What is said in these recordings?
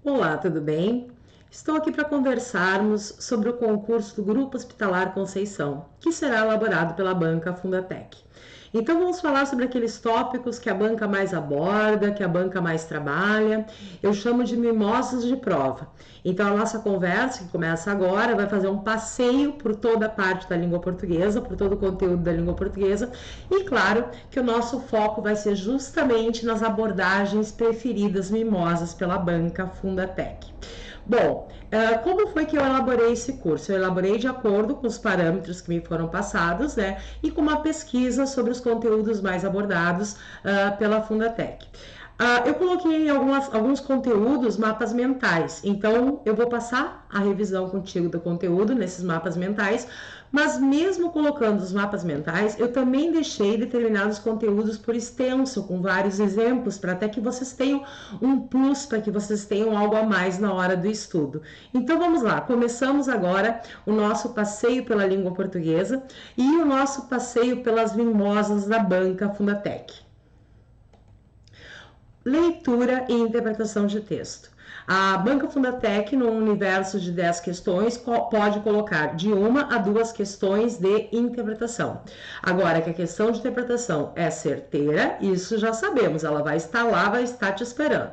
Olá, tudo bem? Estou aqui para conversarmos sobre o concurso do Grupo Hospitalar Conceição, que será elaborado pela banca Fundatec. Então vamos falar sobre aqueles tópicos que a banca mais aborda, que a banca mais trabalha. Eu chamo de mimosas de prova. Então a nossa conversa, que começa agora, vai fazer um passeio por toda a parte da língua portuguesa, por todo o conteúdo da língua portuguesa. E claro que o nosso foco vai ser justamente nas abordagens preferidas mimosas pela banca Fundatec. Bom, como foi que eu elaborei esse curso? Eu elaborei de acordo com os parâmetros que me foram passados, né? E com uma pesquisa sobre os conteúdos mais abordados pela Fundatec. Eu coloquei alguns conteúdos, mapas mentais, então eu vou passar a revisão contigo do conteúdo nesses mapas mentais, mas mesmo colocando os mapas mentais, eu também deixei determinados conteúdos por extenso, com vários exemplos, para até que vocês tenham um plus, para que vocês tenham algo a mais na hora do estudo. Então vamos lá, começamos agora o nosso passeio pela língua portuguesa e o nosso passeio pelas mimosas da banca Fundatec. Leitura e interpretação de texto. A banca Fundatec, no universo de 10 questões, pode colocar de 1 a 2 questões de interpretação. Agora, que a questão de interpretação é certeira, isso já sabemos, ela vai estar lá, vai estar te esperando.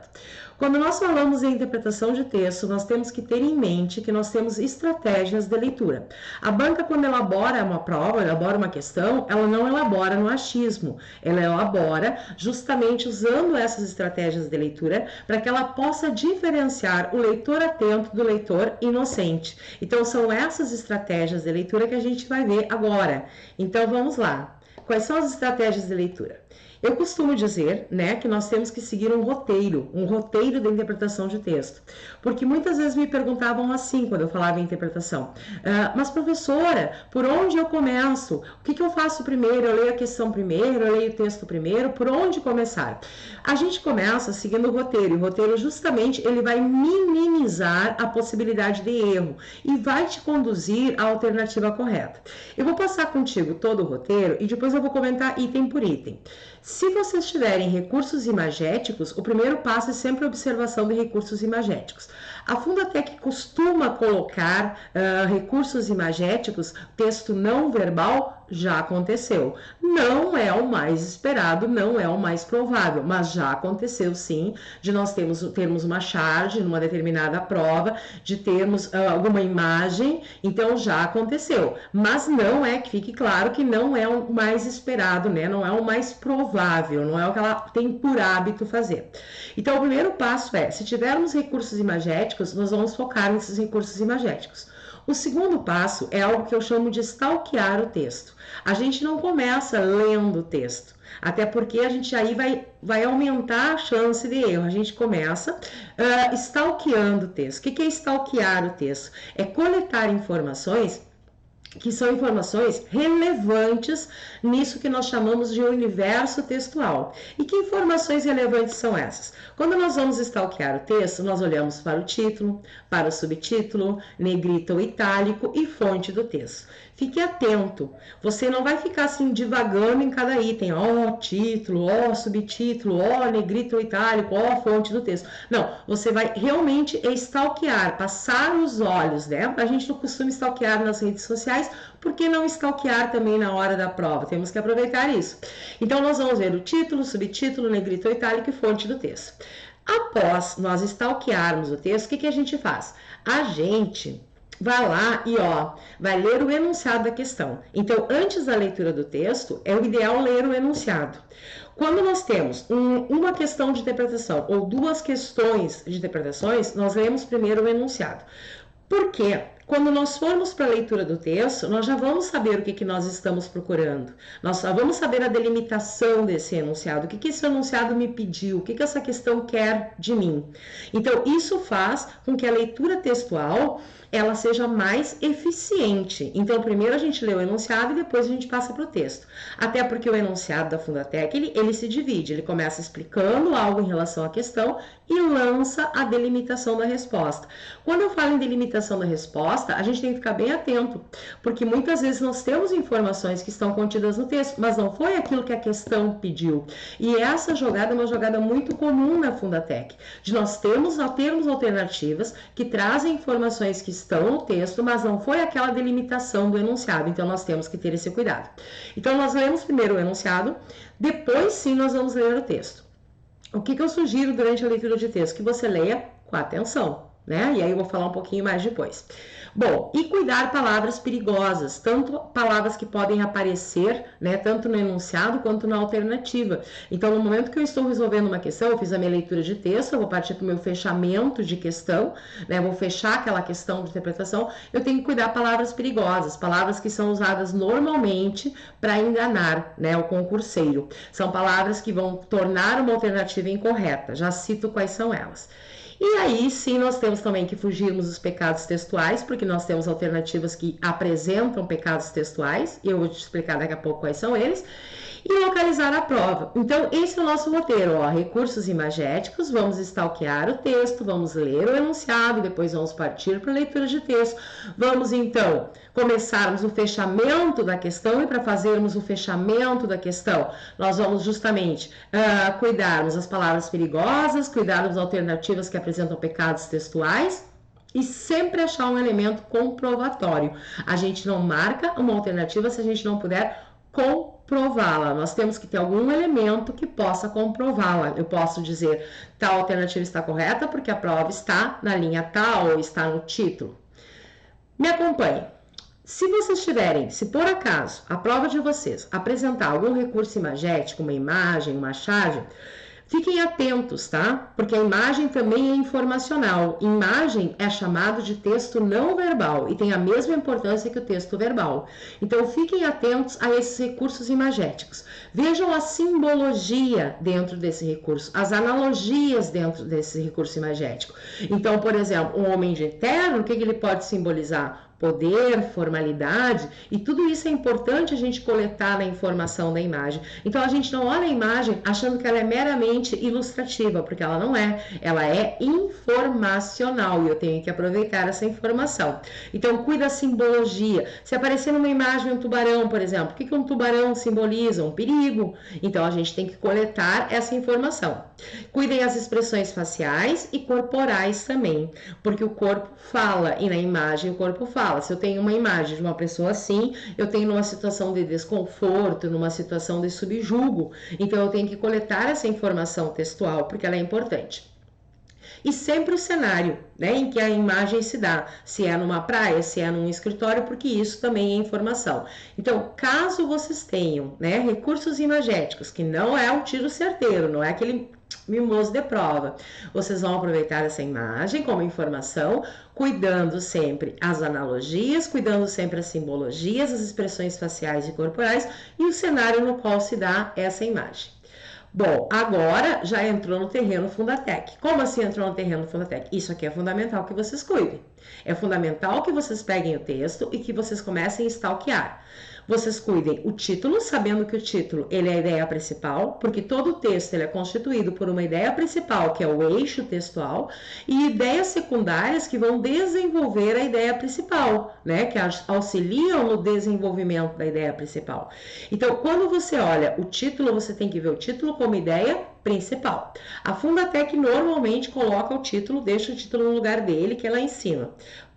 Quando nós falamos em interpretação de texto, nós temos que ter em mente que nós temos estratégias de leitura. A banca, quando elabora uma prova, elabora uma questão, ela não elabora no achismo, ela elabora justamente usando essas estratégias de leitura para que ela possa diferenciar o leitor atento do leitor inocente. Então, são essas estratégias de leitura que a gente vai ver agora. Então, vamos lá. Quais são as estratégias de leitura? Eu costumo dizer, né, que nós temos que seguir um roteiro da interpretação de texto. Porque muitas vezes me perguntavam assim, quando eu falava em interpretação, mas professora, por onde eu começo? O que eu faço primeiro? Eu leio a questão primeiro, eu leio o texto primeiro, por onde começar? A gente começa seguindo o roteiro, e o roteiro justamente ele vai minimizar a possibilidade de erro e vai te conduzir à alternativa correta. Eu vou passar contigo todo o roteiro e depois eu vou comentar item por item. Se vocês tiverem recursos imagéticos, o primeiro passo é sempre a observação de recursos imagéticos. A Fundatec costuma colocar recursos imagéticos, texto não verbal, já aconteceu. Não é o mais esperado, não é o mais provável, mas já aconteceu sim, de nós termos uma charge numa determinada prova, de termos alguma imagem, então já aconteceu. Mas não é, que fique claro que não é o mais esperado, né? Não é o mais provável, não é o que ela tem por hábito fazer. Então o primeiro passo é, se tivermos recursos imagéticos, nós vamos focar nesses recursos imagéticos. O segundo passo é algo que eu chamo de stalkear o texto. A gente não começa lendo o texto, até porque a gente aí vai aumentar a chance de erro. A gente começa stalkeando o texto. O que é stalkear o texto? É coletar informações que são informações relevantes nisso que nós chamamos de universo textual. E que informações relevantes são essas? Quando nós vamos stalkear o texto, nós olhamos para o título, para o subtítulo, negrito ou itálico e fonte do texto. Fique atento, você não vai ficar assim divagando em cada item, ó título, ó subtítulo, ó negrito ou itálico, ó fonte do texto. Não, você vai realmente stalkear, passar os olhos, né? A gente não costuma stalkear nas redes sociais, por que não stalkear também na hora da prova? Temos que aproveitar isso. Então, nós vamos ver o título, subtítulo, negrito ou itálico e fonte do texto. Após nós stalkearmos o texto, o que a gente faz? A gente vai lá e vai ler o enunciado da questão. Então, antes da leitura do texto, é o ideal ler o enunciado. Quando nós temos uma questão de interpretação ou duas questões de interpretações, nós lemos primeiro o enunciado. Por quê? Quando nós formos para a leitura do texto, nós já vamos saber o que nós estamos procurando. Nós já vamos saber a delimitação desse enunciado, o que esse enunciado me pediu, o que essa questão quer de mim. Então, isso faz com que a leitura textual ela seja mais eficiente. Então, primeiro a gente lê o enunciado e depois a gente passa para o texto. Até porque o enunciado da Fundatec, ele se divide, ele começa explicando algo em relação à questão e lança a delimitação da resposta. Quando eu falo em delimitação da resposta, a gente tem que ficar bem atento, porque muitas vezes nós temos informações que estão contidas no texto, mas não foi aquilo que a questão pediu. E essa jogada é uma jogada muito comum na Fundatec, de nós termos alternativas que trazem informações que estão no texto, mas não foi aquela delimitação do enunciado, então nós temos que ter esse cuidado. Então nós lemos primeiro o enunciado, depois sim nós vamos ler o texto. O que eu sugiro durante a leitura de texto? Que você leia com atenção, né? E aí eu vou falar um pouquinho mais depois. Bom, e cuidar palavras perigosas, tanto palavras que podem aparecer, né, tanto no enunciado quanto na alternativa. Então, no momento que eu estou resolvendo uma questão, eu fiz a minha leitura de texto, eu vou partir para o meu fechamento de questão, né, vou fechar aquela questão de interpretação, eu tenho que cuidar palavras perigosas, palavras que são usadas normalmente para enganar, né, o concurseiro. São palavras que vão tornar uma alternativa incorreta. Já cito quais são elas. E aí, sim, nós temos também que fugirmos dos pecados textuais, porque nós temos alternativas que apresentam pecados textuais, e eu vou te explicar daqui a pouco quais são eles, e localizar a prova. Então, esse é o nosso roteiro, ó, recursos imagéticos, vamos stalkear o texto, vamos ler o enunciado, depois vamos partir para a leitura de texto, vamos, então, começarmos o fechamento da questão, e para fazermos o fechamento da questão, nós vamos justamente cuidarmos das palavras perigosas, cuidarmos das alternativas que apresentam pecados textuais, e sempre achar um elemento comprovatório. A gente não marca uma alternativa se a gente não puder comprová-la. Nós temos que ter algum elemento que possa comprová-la. Eu posso dizer, tal alternativa está correta porque a prova está na linha tal ou está no título. Me acompanhe. Se vocês tiverem, se por acaso a prova de vocês apresentar algum recurso imagético, uma imagem, uma charge, fiquem atentos, tá? Porque a imagem também é informacional. Imagem é chamado de texto não verbal e tem a mesma importância que o texto verbal. Então, fiquem atentos a esses recursos imagéticos. Vejam a simbologia dentro desse recurso, as analogias dentro desse recurso imagético. Então, por exemplo, um homem de terno, o que ele pode simbolizar? Poder, formalidade, e tudo isso é importante a gente coletar na informação da imagem. Então, a gente não olha a imagem achando que ela é meramente ilustrativa, porque ela não é. Ela é informacional e eu tenho que aproveitar essa informação. Então, cuida da simbologia. Se aparecer numa imagem um tubarão, por exemplo, o que um tubarão simboliza? Um perigo. Então, a gente tem que coletar essa informação. Cuidem as expressões faciais e corporais também, porque o corpo fala e na imagem o corpo fala. Se eu tenho uma imagem de uma pessoa assim, eu tenho numa situação de desconforto, numa situação de subjugo, então eu tenho que coletar essa informação textual, porque ela é importante. E sempre o cenário, né, em que a imagem se dá, se é numa praia, se é num escritório, porque isso também é informação. Então, caso vocês tenham, né, recursos imagéticos, que não é um tiro certeiro, não é aquele mimoso de prova, vocês vão aproveitar essa imagem como informação, cuidando sempre as analogias, cuidando sempre as simbologias, as expressões faciais e corporais e o cenário no qual se dá essa imagem. Bom, agora já entrou no terreno Fundatec. Como assim entrou no terreno Fundatec? Isso aqui é fundamental que vocês cuidem. É fundamental que vocês peguem o texto e que vocês comecem a stalkear. Vocês cuidem o título, sabendo que o título ele é a ideia principal, porque todo o texto ele é constituído por uma ideia principal, que é o eixo textual, e ideias secundárias que vão desenvolver a ideia principal, né? Que auxiliam no desenvolvimento da ideia principal. Então, quando você olha o título, você tem que ver o título como ideia principal. A Fundatec normalmente coloca o título, deixa o título no lugar dele, que é lá em cima.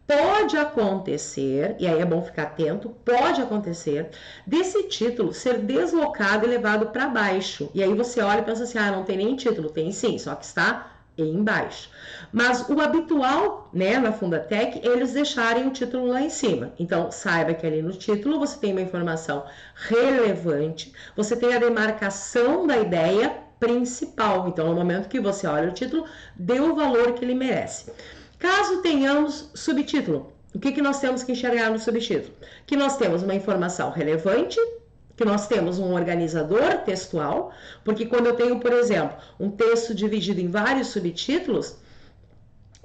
Pode acontecer, e aí é bom ficar atento, pode acontecer desse título ser deslocado e levado para baixo. E aí você olha e pensa assim, ah, não tem nem título. Tem sim, só que está embaixo. Mas o habitual, né, na Fundatec, é eles deixarem o título lá em cima. Então, saiba que ali no título você tem uma informação relevante, você tem a demarcação da ideia principal. Então, no momento que você olha o título, dê o valor que ele merece. Caso tenhamos subtítulo, o que nós temos que enxergar no subtítulo? Que nós temos uma informação relevante, que nós temos um organizador textual, porque quando eu tenho, por exemplo, um texto dividido em vários subtítulos,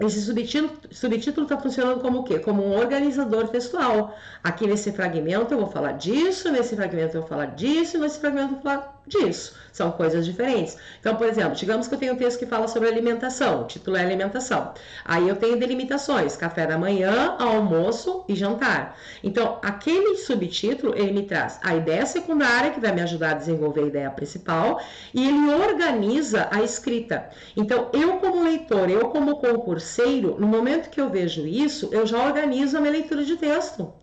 Esse subtítulo está funcionando como o quê? Como um organizador textual. Aqui nesse fragmento eu vou falar disso, nesse fragmento eu vou falar disso, nesse fragmento eu vou falar disso. São coisas diferentes. Então, por exemplo, digamos que eu tenho um texto que fala sobre alimentação, o título é alimentação. Aí eu tenho delimitações, café da manhã, almoço e jantar. Então, aquele subtítulo, ele me traz a ideia secundária, que vai me ajudar a desenvolver a ideia principal, e ele organiza a escrita. Então, eu como leitor, eu como concurseiro, no momento que eu vejo isso, eu já organizo a minha leitura de texto.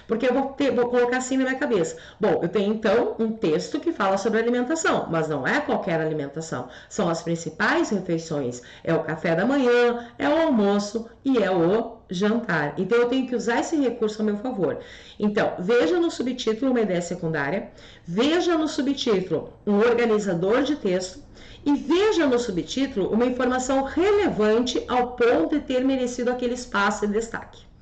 Porque eu vou colocar assim na minha cabeça. Bom, eu tenho então um texto que fala sobre alimentação, mas não é qualquer alimentação. São as principais refeições. É o café da manhã, é o almoço e é o jantar. Então eu tenho que usar esse recurso a meu favor. Então, veja no subtítulo uma ideia secundária, veja no subtítulo um organizador de texto e veja no subtítulo uma informação relevante ao ponto de ter merecido aquele espaço de destaque.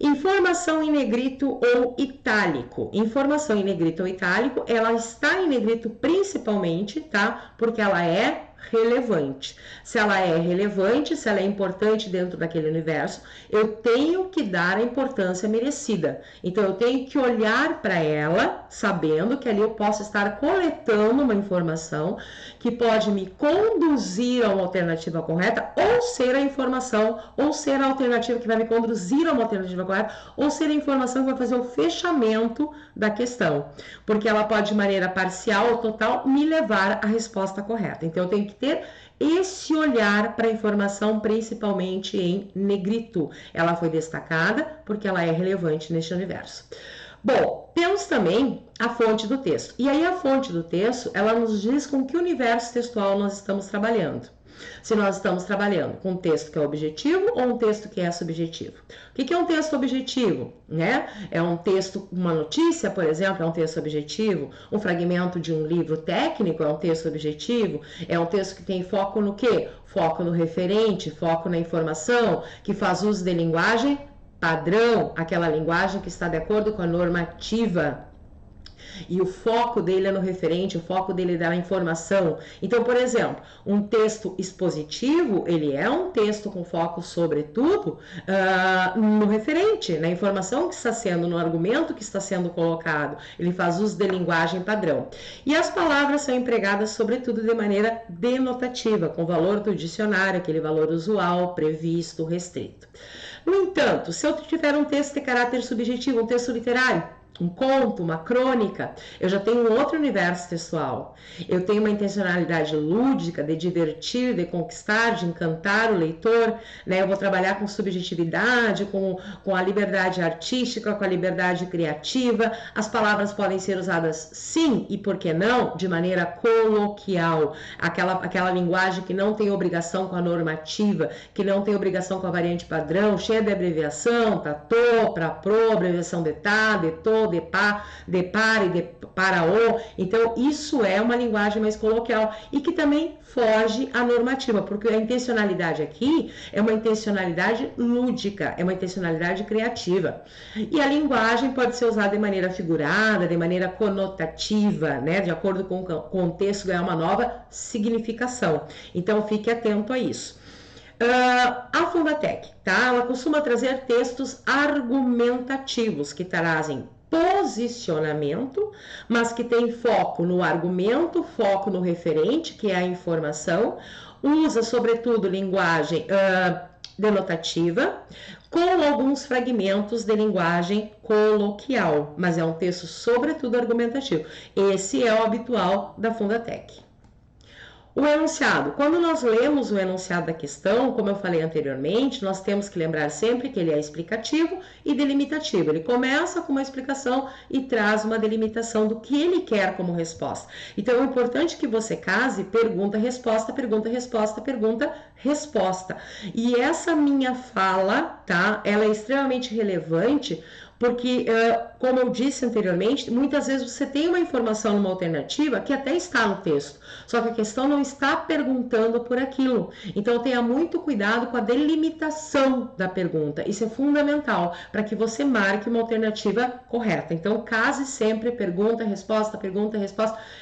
Informação em negrito ou itálico. Informação em negrito ou itálico, ela está em negrito principalmente, tá? Porque ela é relevante. Se ela é relevante, se ela é importante dentro daquele universo, eu tenho que dar a importância merecida. Então, eu tenho que olhar para ela, sabendo que ali eu posso estar coletando uma informação que pode me conduzir a uma alternativa correta, ou ser a informação, ou ser a alternativa que vai me conduzir a uma alternativa correta, ou ser a informação que vai fazer o fechamento da questão. Porque ela pode, de maneira parcial ou total, me levar à resposta correta. Então, eu tenho que ter esse olhar para a informação, principalmente em negrito. Ela foi destacada porque ela é relevante neste universo. Bom, temos também a fonte do texto. E aí a fonte do texto, ela nos diz com que universo textual nós estamos trabalhando. Se nós estamos trabalhando com um texto que é objetivo ou um texto que é subjetivo. O que é um texto objetivo? Né? É um texto, uma notícia, por exemplo, é um texto objetivo. Um fragmento de um livro técnico é um texto objetivo. É um texto que tem foco no quê? Foco no referente, foco na informação, que faz uso de linguagem padrão, aquela linguagem que está de acordo com a normativa. E o foco dele é no referente, o foco dele é na informação. Então, por exemplo, um texto expositivo, ele é um texto com foco, sobretudo, no referente, na informação que está sendo, no argumento que está sendo colocado. Ele faz uso de linguagem padrão. E as palavras são empregadas, sobretudo, de maneira denotativa, com valor do dicionário, aquele valor usual, previsto, restrito. No entanto, se eu tiver um texto de caráter subjetivo, um texto literário, um conto, uma crônica, eu já tenho um outro universo textual. Eu tenho uma intencionalidade lúdica de divertir, de conquistar, de encantar o leitor, né? Eu vou trabalhar com subjetividade, com a liberdade artística, com a liberdade criativa. As palavras podem ser usadas sim e por que não, de maneira coloquial. Aquela linguagem que não tem obrigação com a normativa, que não tem obrigação com a variante padrão, cheia de abreviação, tá, tô, pra, pro, abreviação de tá, de tô, de pá, de para e de para o. Então, isso é uma linguagem mais coloquial e que também foge à normativa, porque a intencionalidade aqui é uma intencionalidade lúdica, é uma intencionalidade criativa. E a linguagem pode ser usada de maneira figurada, de maneira conotativa, né? De acordo com o contexto, ganhar uma nova significação. Então, fique atento a isso. A Fundatec, tá? Ela costuma trazer textos argumentativos que trazem posicionamento, mas que tem foco no argumento, foco no referente, que é a informação, usa sobretudo linguagem denotativa, com alguns fragmentos de linguagem coloquial, mas é um texto sobretudo argumentativo. Esse é o habitual da Fundatec. O enunciado. Quando nós lemos o enunciado da questão, como eu falei anteriormente, nós temos que lembrar sempre que ele é explicativo e delimitativo. Ele começa com uma explicação e traz uma delimitação do que ele quer como resposta. Então, é importante que você case pergunta, resposta, pergunta, resposta, pergunta, resposta. E essa minha fala, tá? Ela é extremamente relevante porque, como eu disse anteriormente, muitas vezes você tem uma informação numa alternativa que até está no texto, só que a questão não está perguntando por aquilo. Então, tenha muito cuidado com a delimitação da pergunta. Isso é fundamental para que você marque uma alternativa correta. Então, case sempre pergunta, resposta,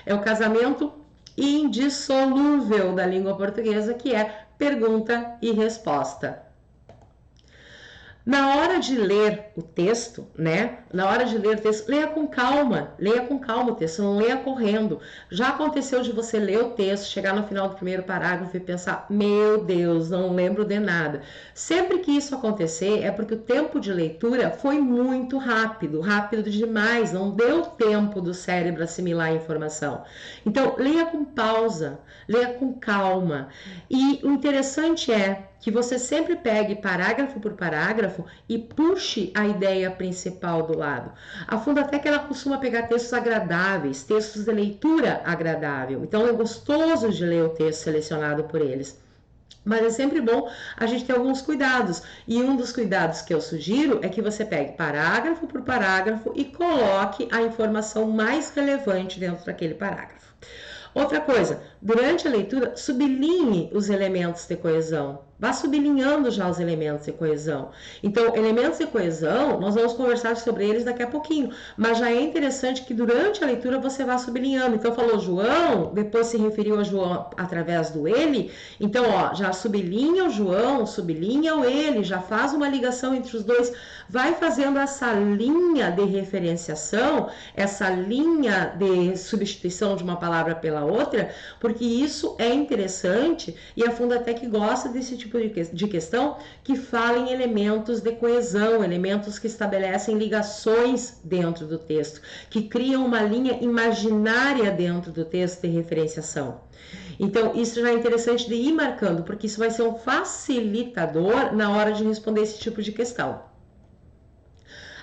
é o casamento indissolúvel da língua portuguesa, que é pergunta e resposta. Na hora de ler o texto, né? Na hora de ler o texto, leia com calma o texto, não leia correndo. Já aconteceu de você ler o texto, chegar no final do primeiro parágrafo e pensar, meu Deus, não lembro de nada. Sempre que isso acontecer, é porque o tempo de leitura foi muito rápido, rápido demais, não deu tempo do cérebro assimilar a informação. Então, leia com pausa, leia com calma. E o interessante é que você sempre pegue parágrafo por parágrafo e puxe a ideia principal do lado. A Fundatec, ela costuma pegar textos agradáveis, textos de leitura agradável. Então é gostoso de ler o texto selecionado por eles. Mas é sempre bom a gente ter alguns cuidados. E um dos cuidados que eu sugiro é que você pegue parágrafo por parágrafo e coloque a informação mais relevante dentro daquele parágrafo. Outra coisa, durante a leitura, sublinhe os elementos de coesão. Vá sublinhando já os elementos de coesão. Então, elementos de coesão, nós vamos conversar sobre eles daqui a pouquinho. Mas já é interessante que durante a leitura você vá sublinhando. Então, falou João, depois se referiu a João através do ele. Então, ó, já sublinha o João, sublinha o ele, já faz uma ligação entre os dois. Vai fazendo essa linha de referenciação, essa linha de substituição de uma palavra pela outra, porque isso é interessante e a Fundatec gosta desse tipo de questão que fala em elementos de coesão, elementos que estabelecem ligações dentro do texto, que criam uma linha imaginária dentro do texto de referenciação. Então, isso já é interessante de ir marcando, porque isso vai ser um facilitador na hora de responder esse tipo de questão.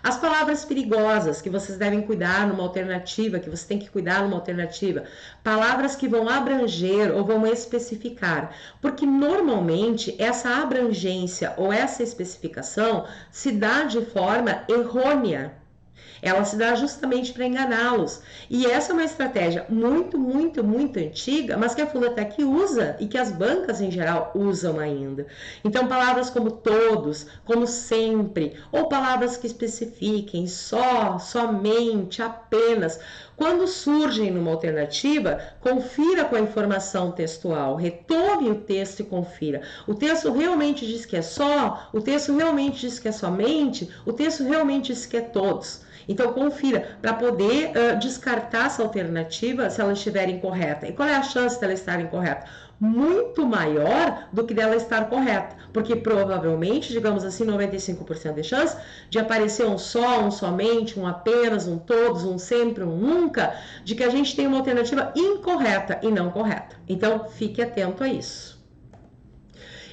As palavras perigosas que vocês devem cuidar numa alternativa, que você tem que cuidar numa alternativa, palavras que vão abranger ou vão especificar, porque normalmente essa abrangência ou essa especificação se dá de forma errônea. Ela se dá justamente para enganá-los. E essa é uma estratégia muito antiga, mas que a Fundatec usa e que as bancas em geral usam ainda. Então, palavras como todos, como sempre, ou palavras que especifiquem só, somente, apenas. Quando surgem numa alternativa, confira com a informação textual, retome o texto e confira. O texto realmente diz que é só, o texto realmente diz que é somente, o texto realmente diz que é todos. Então, confira para poder descartar essa alternativa se ela estiver incorreta. E qual é a chance dela estar incorreta? Muito maior do que dela estar correta, porque provavelmente, digamos assim, 95% de chance de aparecer um só, um somente, um apenas, um todos, um sempre, um nunca, de que a gente tem uma alternativa incorreta e não correta. Então, fique atento a isso.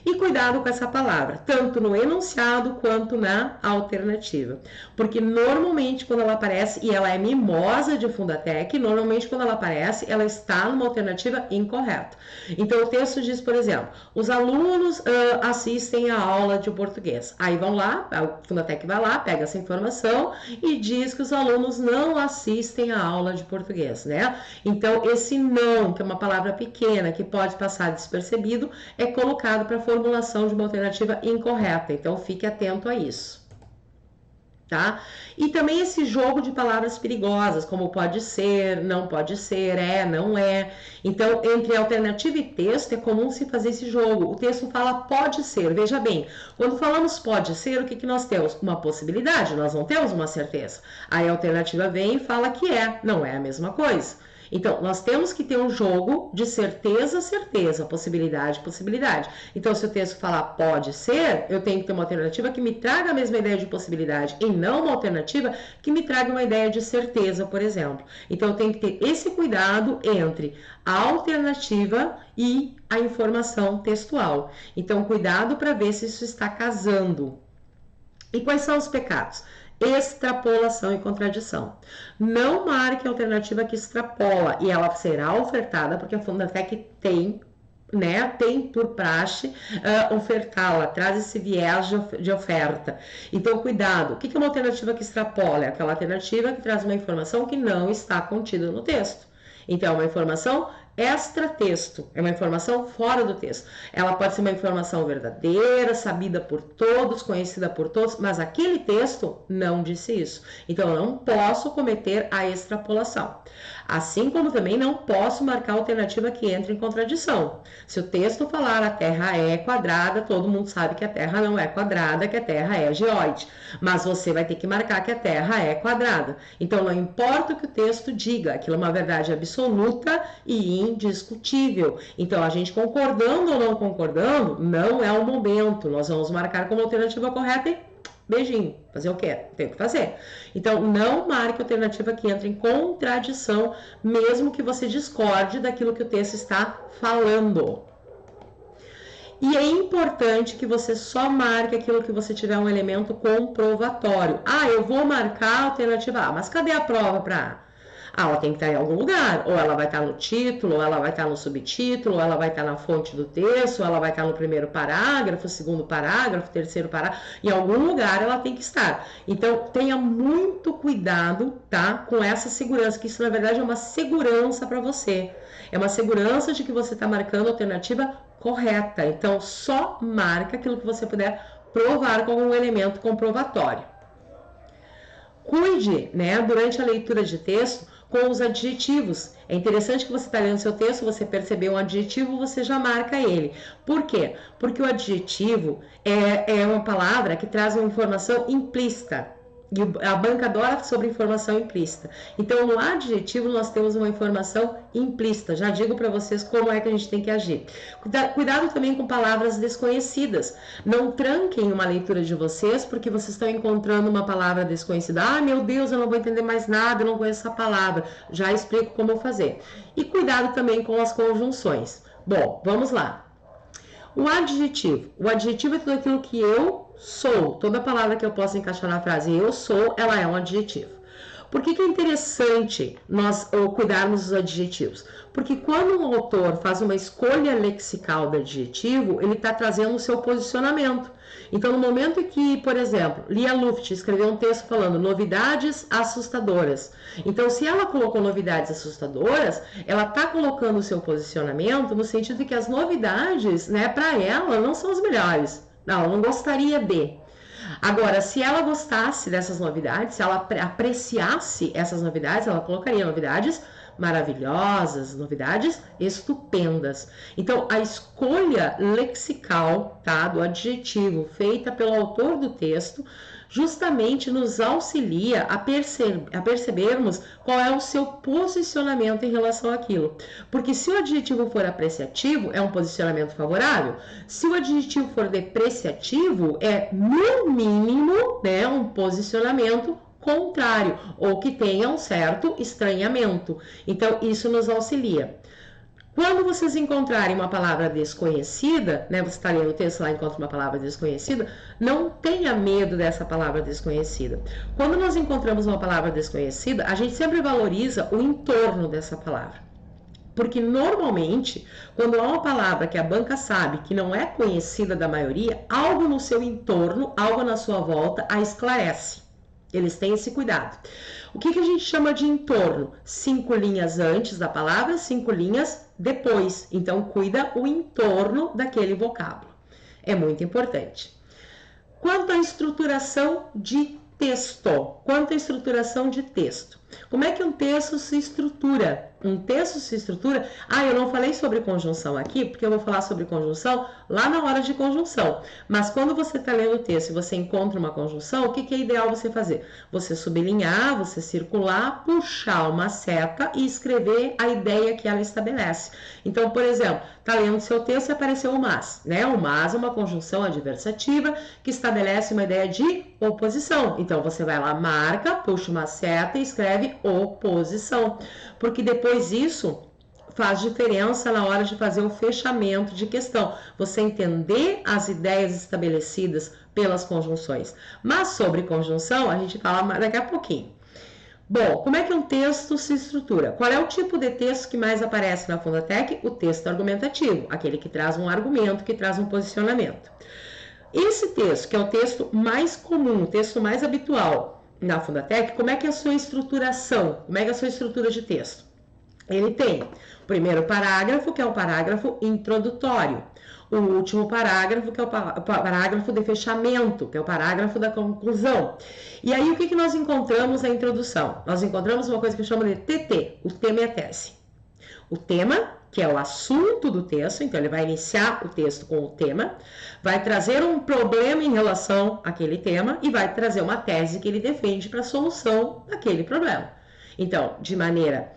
E cuidado com essa palavra, tanto no enunciado quanto na alternativa. Porque normalmente quando ela aparece, e ela é mimosa de Fundatec, normalmente quando ela aparece, ela está numa alternativa incorreta. Então o texto diz, por exemplo, os alunos assistem a aula de português. Aí vão lá, a Fundatec vai lá, pega essa informação e diz que os alunos não assistem a aula de português, né? Então esse não, que é uma palavra pequena, que pode passar despercebido, é colocado para formulação de uma alternativa incorreta, então fique atento a isso, tá? E também esse jogo de palavras perigosas, como pode ser, não pode ser, é, não é. Então, entre alternativa e texto, é comum se fazer esse jogo. O texto fala pode ser, veja bem, quando falamos pode ser, o que nós temos? Uma possibilidade, nós não temos uma certeza. Aí a alternativa vem e fala que é, não é a mesma coisa. Então, nós temos que ter um jogo de certeza, certeza, possibilidade, possibilidade. Então, se o texto falar pode ser, eu tenho que ter uma alternativa que me traga a mesma ideia de possibilidade e não uma alternativa que me traga uma ideia de certeza, por exemplo. Então, eu tenho que ter esse cuidado entre a alternativa e a informação textual. Então, cuidado para ver se isso está casando. E quais são os pecados? Extrapolação e contradição. Não marque a alternativa que extrapola e ela será ofertada porque a Fundatec tem, né, tem por praxe ofertá-la, traz esse viés de oferta. Então, cuidado. O que é uma alternativa que extrapola? É aquela alternativa que traz uma informação que não está contida no texto. Então, é uma informação extra-texto, é uma informação fora do texto. Ela pode ser uma informação verdadeira, sabida por todos, conhecida por todos, mas aquele texto não disse isso. Então, eu não posso cometer a extrapolação. Assim como também não posso marcar alternativa que entre em contradição. Se o texto falar a Terra é quadrada, todo mundo sabe que a Terra não é quadrada, que a Terra é geóide. Mas você vai ter que marcar que a Terra é quadrada. Então não importa o que o texto diga, aquilo é uma verdade absoluta e indiscutível. Então a gente concordando ou não concordando, não é o momento. Nós vamos marcar como alternativa correta e beijinho. Fazer o quê? Tem que fazer. Então, não marque alternativa que entre em contradição, mesmo que você discorde daquilo que o texto está falando. E é importante que você só marque aquilo que você tiver um elemento comprovatório. Ah, eu vou marcar a alternativa A, mas cadê a prova para A? Ela tem que estar em algum lugar, ou ela vai estar no título, ou ela vai estar no subtítulo, ou ela vai estar na fonte do texto, ou ela vai estar no primeiro parágrafo, segundo parágrafo, terceiro parágrafo, em algum lugar ela tem que estar. Então, tenha muito cuidado, tá, com essa segurança, que isso na verdade é uma segurança para você. É uma segurança de que você está marcando a alternativa correta. Então, só marca aquilo que você puder provar como um elemento comprovatório. Cuide, né, durante a leitura de texto, com os adjetivos. É interessante que você está lendo seu texto, você percebeu um adjetivo, você já marca ele. Por quê? Porque o adjetivo é uma palavra que traz uma informação implícita. E a banca adora sobre informação implícita. Então, no adjetivo, nós temos uma informação implícita. Já digo para vocês como é que a gente tem que agir. Cuidado também com palavras desconhecidas. Não tranquem uma leitura de vocês porque vocês estão encontrando uma palavra desconhecida. Ah, meu Deus, eu não vou entender mais nada, eu não conheço essa palavra. Já explico como fazer. E cuidado também com as conjunções. Bom, vamos lá. O adjetivo é tudo aquilo que eu sou. Toda palavra que eu posso encaixar na frase eu sou, ela é um adjetivo. Por que é interessante nós cuidarmos dos adjetivos? Porque quando um autor faz uma escolha lexical do adjetivo, ele está trazendo o seu posicionamento. Então, no momento em que, por exemplo, Lia Luft escreveu um texto falando novidades assustadoras. Então, se ela colocou novidades assustadoras, ela está colocando o seu posicionamento no sentido de que as novidades, né, para ela, não são as melhores. Não, ela não gostaria de. Agora, se ela gostasse dessas novidades, se ela apreciasse essas novidades, ela colocaria novidades maravilhosas, novidades estupendas. Então, a escolha lexical, tá, do adjetivo feita pelo autor do texto justamente nos auxilia a percebermos qual é o seu posicionamento em relação àquilo. Porque se o adjetivo for apreciativo, é um posicionamento favorável. Se o adjetivo for depreciativo, é no mínimo, né, um posicionamento contrário, ou que tenha um certo estranhamento. Então, isso nos auxilia. Quando vocês encontrarem uma palavra desconhecida, né, você está lendo o texto lá e encontra uma palavra desconhecida, não tenha medo dessa palavra desconhecida. Quando nós encontramos uma palavra desconhecida, a gente sempre valoriza o entorno dessa palavra. Porque normalmente, quando há uma palavra que a banca sabe que não é conhecida da maioria, algo no seu entorno, algo na sua volta a esclarece. Eles têm esse cuidado. O que a gente chama de entorno? 5 linhas antes da palavra, 5 linhas depois. Então, cuida o entorno daquele vocábulo. É muito importante. Quanto à estruturação de texto. Como é que um texto se estrutura? Um texto se estrutura... Ah, eu não falei sobre conjunção aqui, porque eu vou falar sobre conjunção lá na hora de conjunção. Mas quando você está lendo o texto e você encontra uma conjunção, o que é ideal você fazer? Você sublinhar, você circular, puxar uma seta e escrever a ideia que ela estabelece. Então, por exemplo, está lendo seu texto e apareceu o mas, né? O mas é uma conjunção adversativa que estabelece uma ideia de oposição. Então, você vai lá, marca, puxa uma seta e escreve oposição. Porque depois isso faz diferença na hora de fazer o fechamento de questão. Você entender as ideias estabelecidas pelas conjunções. Mas sobre conjunção, a gente fala daqui a pouquinho. Bom, como é que um texto se estrutura? Qual é o tipo de texto que mais aparece na Fundatec? O texto argumentativo, aquele que traz um argumento, que traz um posicionamento. Esse texto, que é o texto mais comum, o texto mais habitual na Fundatec, como é que é a sua estruturação? Como é que é a sua estrutura de texto? Ele tem o primeiro parágrafo, que é um parágrafo introdutório. o último parágrafo, que é o parágrafo de fechamento, que é o parágrafo da conclusão. E aí, o que nós encontramos na introdução? Nós encontramos uma coisa que eu chamo de TT, o tema e a tese. O tema, que é o assunto do texto, então ele vai iniciar o texto com o tema, vai trazer um problema em relação àquele tema e vai trazer uma tese que ele defende para a solução daquele problema. Então, de maneira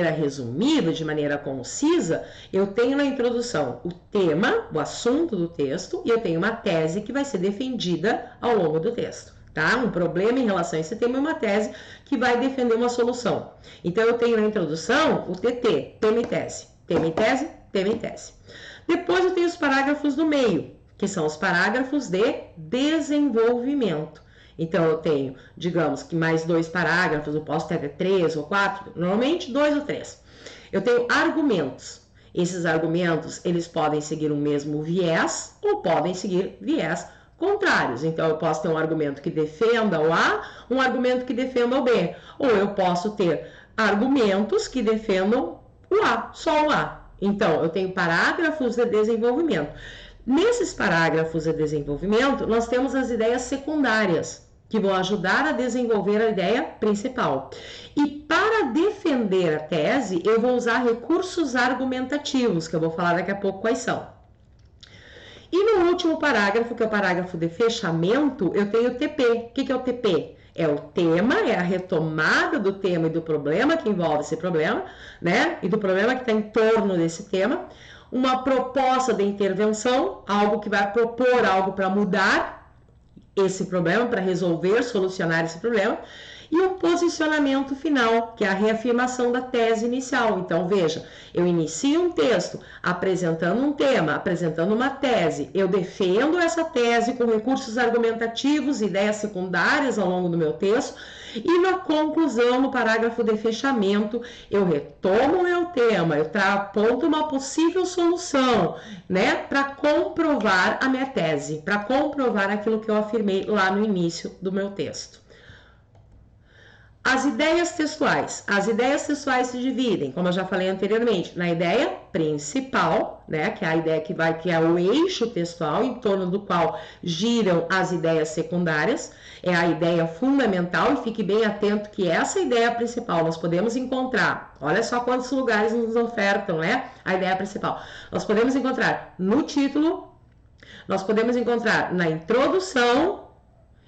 resumida, de maneira concisa, eu tenho na introdução o tema, o assunto do texto, e eu tenho uma tese que vai ser defendida ao longo do texto. Tá? Um problema em relação a esse tema e uma tese que vai defender uma solução. Então, eu tenho na introdução o TT, tema e tese. Tema e tese, tema e tese. Depois eu tenho os parágrafos do meio, que são os parágrafos de desenvolvimento. Então, eu tenho, digamos que mais 2 parágrafos, eu posso ter até 3 ou 4, normalmente 2 ou 3. Eu tenho argumentos. Esses argumentos, eles podem seguir o mesmo viés ou podem seguir viés contrários. Então, eu posso ter um argumento que defenda o A, um argumento que defenda o B. Ou eu posso ter argumentos que defendam o A, só o A. Então, eu tenho parágrafos de desenvolvimento. Nesses parágrafos de desenvolvimento, nós temos as ideias secundárias, que vão ajudar a desenvolver a ideia principal. E para defender a tese, eu vou usar recursos argumentativos, que eu vou falar daqui a pouco quais são. E no último parágrafo, que é o parágrafo de fechamento, eu tenho o TP. O que é o TP? É o tema, é a retomada do tema e do problema que envolve esse problema, né? E do problema que está em torno desse tema. Uma proposta de intervenção, algo que vai propor algo para mudar esse problema, para resolver, solucionar esse problema, e um posicionamento final, que é a reafirmação da tese inicial. Então, veja, eu inicio um texto apresentando um tema, apresentando uma tese, eu defendo essa tese com recursos argumentativos, ideias secundárias ao longo do meu texto, e na conclusão, no parágrafo de fechamento, eu retomo o meu tema, eu aponto uma possível solução, né, para comprovar a minha tese, para comprovar aquilo que eu afirmei lá no início do meu texto. As ideias textuais. As ideias textuais se dividem, como eu já falei anteriormente, na ideia principal, né, que é a ideia que é o eixo textual em torno do qual giram as ideias secundárias, é a ideia fundamental, e fique bem atento que essa ideia principal nós podemos encontrar, olha só quantos lugares nos ofertam, né, a ideia principal. Nós podemos encontrar no título, nós podemos encontrar na introdução,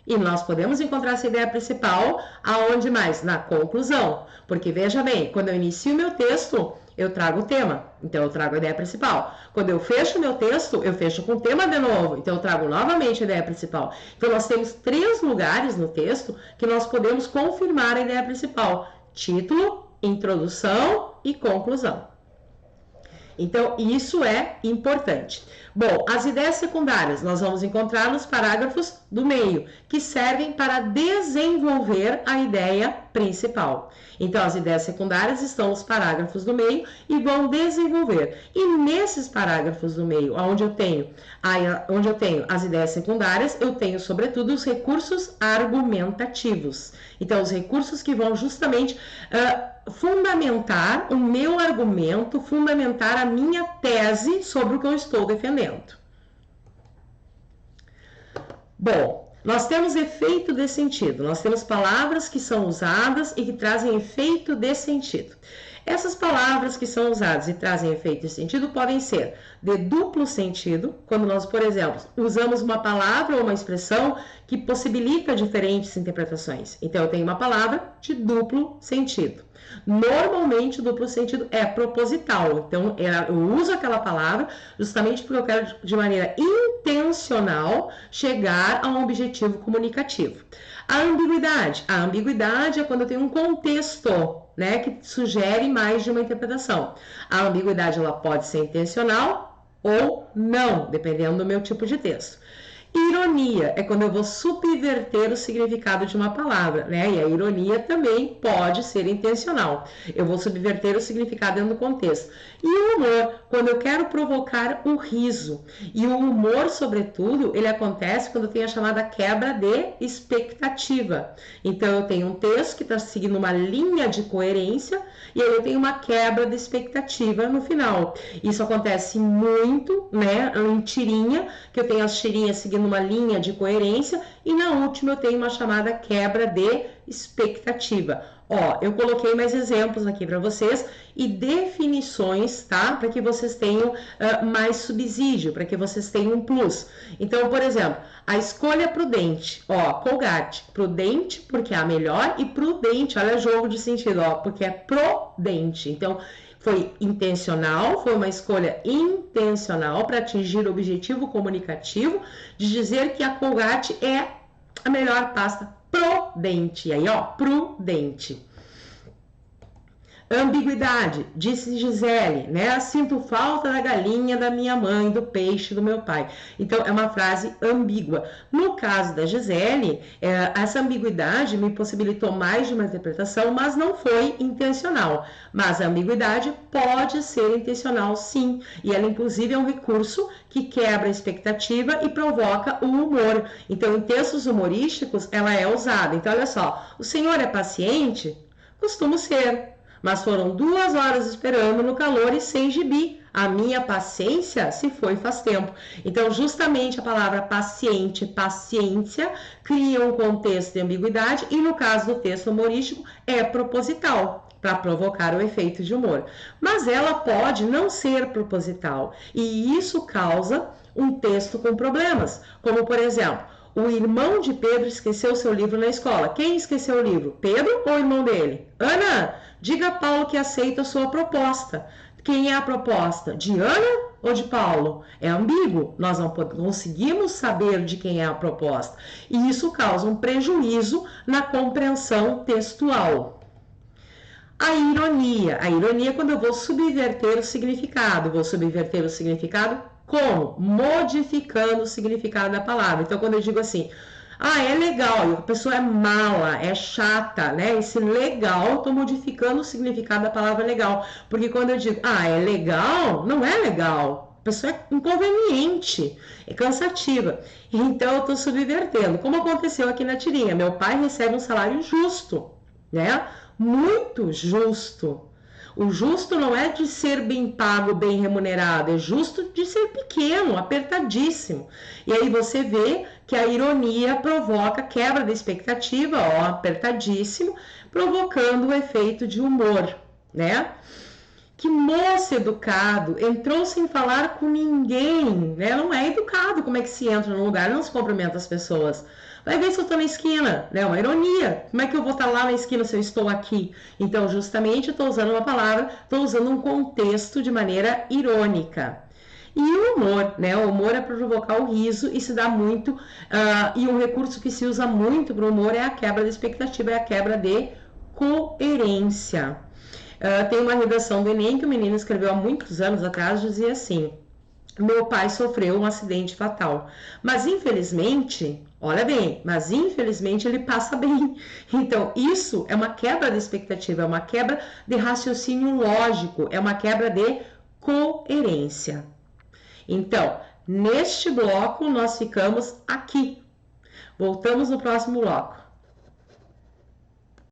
e nós podemos encontrar essa ideia principal aonde mais? Na conclusão. Porque veja bem, quando eu inicio meu texto, eu trago o tema, então eu trago a ideia principal. Quando eu fecho meu texto, eu fecho com o tema de novo, então eu trago novamente a ideia principal. Então nós temos 3 lugares no texto que nós podemos confirmar a ideia principal: título, introdução e conclusão. Então, isso é importante. Bom, as ideias secundárias nós vamos encontrar nos parágrafos do meio, que servem para desenvolver a ideia principal. Então, as ideias secundárias estão nos parágrafos do meio e vão desenvolver. E nesses parágrafos do meio, onde eu tenho as ideias secundárias, eu tenho, sobretudo, os recursos argumentativos. Então, os recursos que vão justamente fundamentar o meu argumento, fundamentar a minha tese sobre o que eu estou defendendo. Bom, nós temos efeito de sentido, nós temos palavras que são usadas e que trazem efeito de sentido. Essas palavras que são usadas e trazem efeito de sentido podem ser de duplo sentido, quando nós, por exemplo, usamos uma palavra ou uma expressão que possibilita diferentes interpretações. Então, eu tenho uma palavra de duplo sentido. Normalmente, o duplo sentido é proposital. Então, eu uso aquela palavra justamente porque eu quero, de maneira intencional, chegar a um objetivo comunicativo. A ambiguidade é quando eu tenho um contexto, né, que sugere mais de uma interpretação. A ambiguidade ela pode ser intencional ou não, dependendo do meu tipo de texto. Ironia é quando eu vou subverter o significado de uma palavra, né? E a ironia também pode ser intencional. Eu vou subverter o significado dentro do contexto. E o humor, quando eu quero provocar o riso. E o humor, sobretudo, ele acontece quando eu tenho a chamada quebra de expectativa. Então, eu tenho um texto que está seguindo uma linha de coerência e aí eu tenho uma quebra de expectativa no final. Isso acontece muito, né, em tirinha, que eu tenho as tirinhas seguindo uma linha de coerência, e na última eu tenho uma chamada quebra de expectativa. Ó, eu coloquei mais exemplos aqui para vocês e definições, tá? Para que vocês tenham mais subsídio, para que vocês tenham um plus. Então, por exemplo, a escolha prudente, ó, Colgate, prudente porque é a melhor e prudente, olha jogo de sentido, ó, porque é prudente. Então, foi intencional, foi uma escolha intencional para atingir o objetivo comunicativo de dizer que a Colgate é a melhor pasta prudente. E aí, ó, prudente. Ambiguidade, disse Gisele, né? Sinto falta da galinha da minha mãe, do peixe do meu pai. Então, é uma frase ambígua. No caso da Gisele, essa ambiguidade me possibilitou mais de uma interpretação, mas não foi intencional. Mas a ambiguidade pode ser intencional, sim. E ela, inclusive, é um recurso que quebra a expectativa e provoca o humor. Então, em textos humorísticos, ela é usada. Então, olha só, o senhor é paciente? Costumo ser. Mas foram 2 horas esperando no calor e sem gibi. A minha paciência se foi faz tempo. Então, justamente a palavra paciente, paciência, cria um contexto de ambiguidade e no caso do texto humorístico é proposital, para provocar o efeito de humor. Mas ela pode não ser proposital e isso causa um texto com problemas, como por exemplo, o irmão de Pedro esqueceu seu livro na escola. Quem esqueceu o livro? Pedro ou o irmão dele? Ana, diga a Paulo que aceita a sua proposta. Quem é a proposta? De Ana ou de Paulo? É ambíguo. Nós não conseguimos saber de quem é a proposta. E isso causa um prejuízo na compreensão textual. A ironia. A ironia é quando eu vou subverter o significado. Vou subverter o significado como? Modificando o significado da palavra. Então, quando eu digo assim, é legal, e a pessoa é mala, é chata, né? Esse legal, eu tô modificando o significado da palavra legal. Porque quando eu digo, é legal, não é legal. A pessoa é inconveniente, é cansativa. Então, eu tô subvertendo. Como aconteceu aqui na tirinha, meu pai recebe um salário justo, né? Muito justo. O justo não é de ser bem pago, bem remunerado, é justo de ser pequeno, apertadíssimo. E aí você vê que a ironia provoca quebra da expectativa, ó, apertadíssimo, provocando o efeito de humor, né? Que moço educado, entrou sem falar com ninguém, né? Não é educado como é que se entra num lugar, não se cumprimenta as pessoas. Vai ver se eu tô na esquina, né? Uma ironia. Como é que eu vou estar lá na esquina se eu estou aqui? Então, justamente, eu tô usando uma palavra, tô usando um contexto de maneira irônica. E o humor, né? O humor é para provocar o riso e se dá muito, e um recurso que se usa muito para o humor é a quebra de expectativa, é a quebra de coerência. Tem uma redação do Enem que o menino escreveu há muitos anos atrás, dizia assim: meu pai sofreu um acidente fatal, mas infelizmente, olha bem, mas infelizmente ele passa bem. Então, isso é uma quebra de expectativa, é uma quebra de raciocínio lógico, é uma quebra de coerência. Então, neste bloco nós ficamos aqui. Voltamos no próximo bloco.